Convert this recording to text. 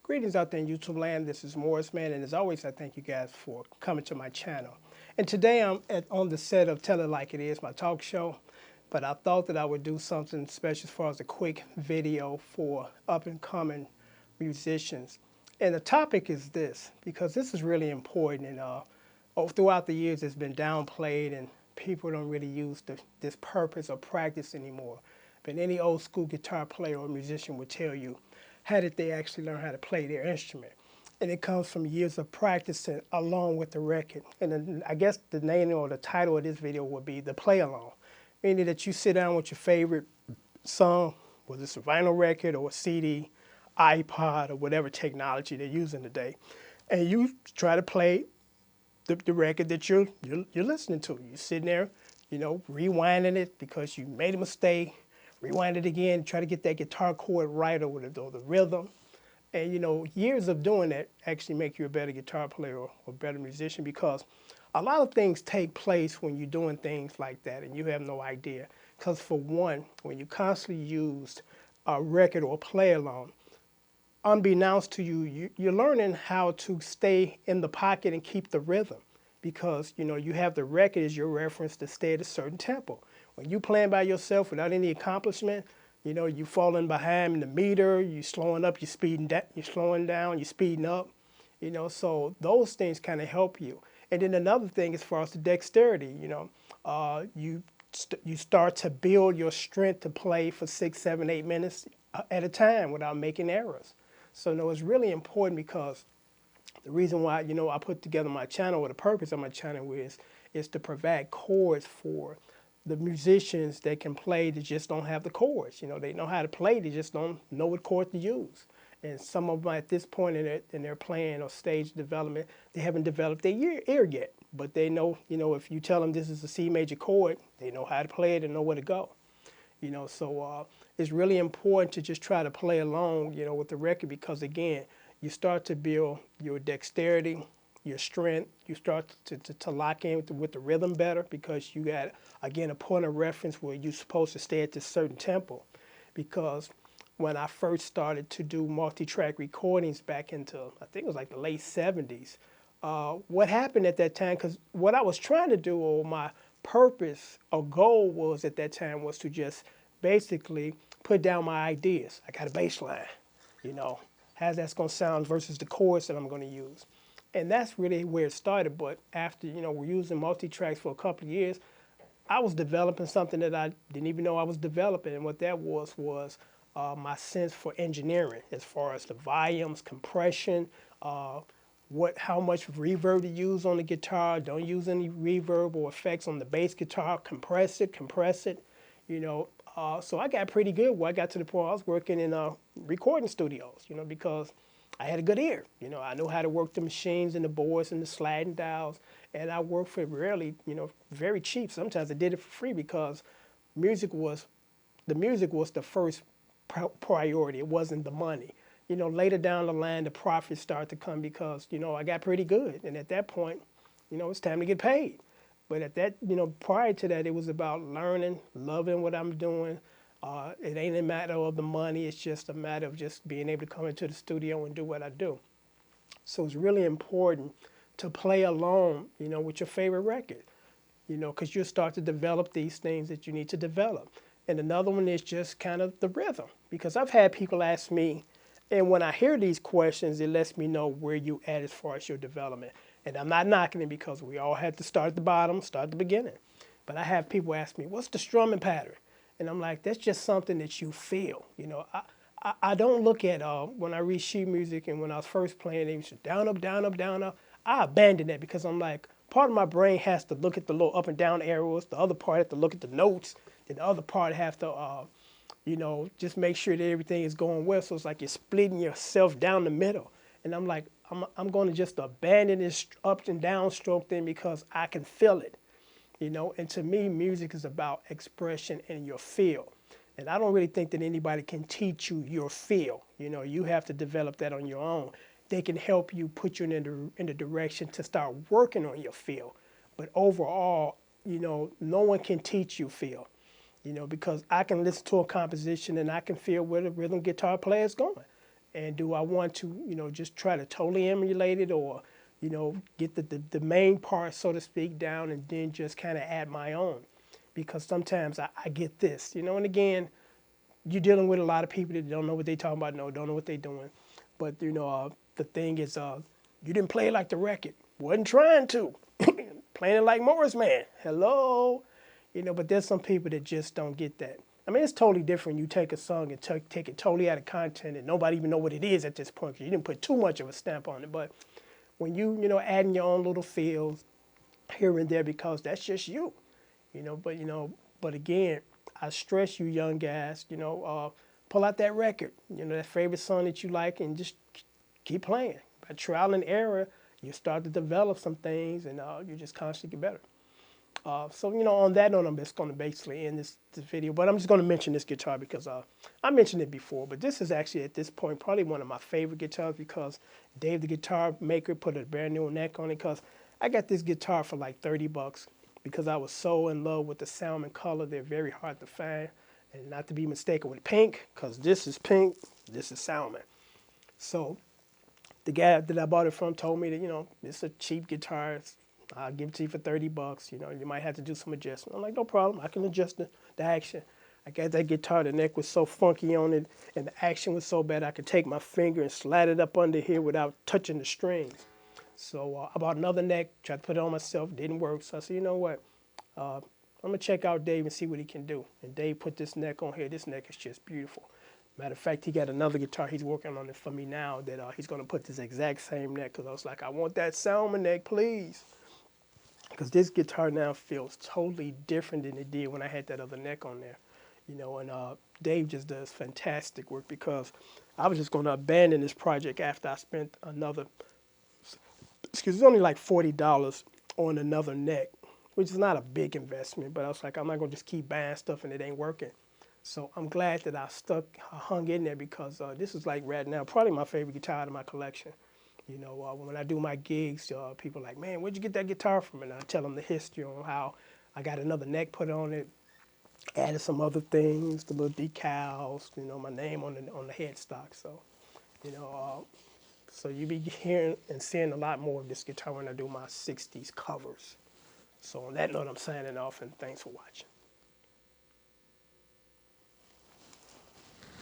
Greetings out there in YouTube land. This is Morris Man, and as always, I thank you guys for coming to my channel. And today on the set of Tell It Like It Is, my talk show, but I thought that I would do something special as far as a quick video for up-and-coming musicians. And the topic is this, because this is really important, and throughout the years it's been downplayed, and people don't really use this purpose or practice anymore. But any old school guitar player or musician would tell you, how did they actually learn how to play their instrument? And it comes from years of practicing along with the record. And then I guess the name or the title of this video would be The Play Along, meaning that you sit down with your favorite song, whether it's a vinyl record or a CD, iPod, or whatever technology they're using today, and you try to play the record that you're listening to. You're sitting there, rewinding it because you made a mistake, rewind it again, try to get that guitar chord right or the rhythm. And years of doing that actually make you a better guitar player or better musician, because a lot of things take place when you're doing things like that and you have no idea. Because for one, when you constantly use a record or play along, unbeknownst to you, you're learning how to stay in the pocket and keep the rhythm, because you have the record as your reference to stay at a certain tempo. When you playing by yourself without any accomplishment, you falling behind the meter, you slowing up, you speeding down, you slowing down, you speeding up, so those things kind of help you. And then another thing, as far as the dexterity, you start to build your strength to play for 6, 7, 8 minutes at a time without making errors. So no, it's really important, because the reason why I put together my channel, or the purpose of my channel is to provide chords for the musicians that can play, that just don't have the chords. They know how to play, they just don't know what chord to use. And some of them at this point in their playing or stage development, they haven't developed their ear yet. But they know, if you tell them this is a C major chord, they know how to play it and know where to go. So it's really important to just try to play along, with the record, because again, you start to build your dexterity, your strength. You start to lock in with the rhythm better, because you got, again, a point of reference where you're supposed to stay at this certain tempo. Because when I first started to do multi-track recordings back into, I think it was like the late 70s, what happened at that time, because what I was trying to do, or my purpose or goal was at that time, was to just basically put down my ideas. I got a bass line, how that's going to sound versus the chords that I'm going to use. And that's really where it started. But after, we're using multi-tracks for a couple of years, I was developing something that I didn't even know I was developing. And what that was my sense for engineering, as far as the volumes, compression, how much reverb to use on the guitar. Don't use any reverb or effects on the bass guitar. Compress it. So I got pretty good. Well, I got to the point I was working in recording studios, because I had a good ear. I know how to work the machines and the boards and the sliding dials, and I worked for really, very cheap. Sometimes I did it for free, because the music was the first priority. It wasn't the money. Later down the line, the profits start to come, because, I got pretty good. And at that point, it's time to get paid. But at that, prior to that, it was about learning, loving what I'm doing. It ain't a matter of the money. It's just a matter of just being able to come into the studio and do what I do. So it's really important to play along, with your favorite record, because you'll start to develop these things that you need to develop. And another one is just kind of the rhythm, because I've had people ask me, and when I hear these questions, it lets me know where you at as far as your development. And I'm not knocking it, because we all had to start at the bottom, start at the beginning. But I have people ask me, what's the strumming pattern? And I'm like, that's just something that you feel. I don't look at, when I read sheet music and when I was first playing, it was down, up, down, up, down, up. I abandoned that, because I'm like, part of my brain has to look at the little up and down arrows. The other part has to look at the notes. Then the other part has to, just make sure that everything is going well. So it's like you're splitting yourself down the middle. And I'm like, I'm going to just abandon this up and down stroke thing, because I can feel it, And to me, music is about expression and your feel. And I don't really think that anybody can teach you your feel. You have to develop that on your own. They can help you, put you in the direction to start working on your feel. But overall, no one can teach you feel. Because I can listen to a composition and I can feel where the rhythm guitar player is going. And do I want to, just try to totally emulate it, or, get the main part, so to speak, down, and then just kind of add my own? Because sometimes I get this, and again, you're dealing with a lot of people that don't know what they talking about, no, don't know what they're doing. But, the thing is, you didn't play it like the record. Wasn't trying to. Playing it like Morris Man. Hello. But there's some people that just don't get that. I mean, it's totally different. You take a song and take it totally out of content, and nobody even know what it is at this point because you didn't put too much of a stamp on it. But when adding your own little feels here and there, because that's just you, but again, I stress you young guys, pull out that record, that favorite song that you like, and just keep playing. By trial and error, you start to develop some things, and you just constantly get better. So, on that note, I'm just going to basically end this video. But I'm just going to mention this guitar because I mentioned it before. But this is actually, at this point, probably one of my favorite guitars because Dave, the guitar maker, put a brand new neck on it. Because I got this guitar for like $30 because I was so in love with the salmon color. They're very hard to find. And not to be mistaken with pink, because this is pink, this is salmon. So the guy that I bought it from told me that, it's a cheap guitar. I'll give it to you for $30. You might have to do some adjustment. I'm like, no problem. I can adjust the action. I got that guitar. The neck was so funky on it, and the action was so bad I could take my finger and slide it up under here without touching the strings. So I bought another neck, tried to put it on myself. Didn't work. So I said, you know what? I'm going to check out Dave and see what he can do. And Dave put this neck on here. This neck is just beautiful. Matter of fact, he got another guitar. He's working on it for me now that he's going to put this exact same neck because I was like, I want that salmon neck, please. Because this guitar now feels totally different than it did when I had that other neck on there. And Dave just does fantastic work because I was just going to abandon this project after I spent it's only like $40 on another neck, which is not a big investment, but I was like, I'm not going to just keep buying stuff and it ain't working. So I'm glad that I hung in there because this is like right now probably my favorite guitar out of my collection. When I do my gigs, people are like, man, where'd you get that guitar from? And I tell them the history on how I got another neck put on it, added some other things, the little decals, my name on the headstock. So, so you be hearing and seeing a lot more of this guitar when I do my 60s covers. So on that note, I'm signing off, and thanks for watching.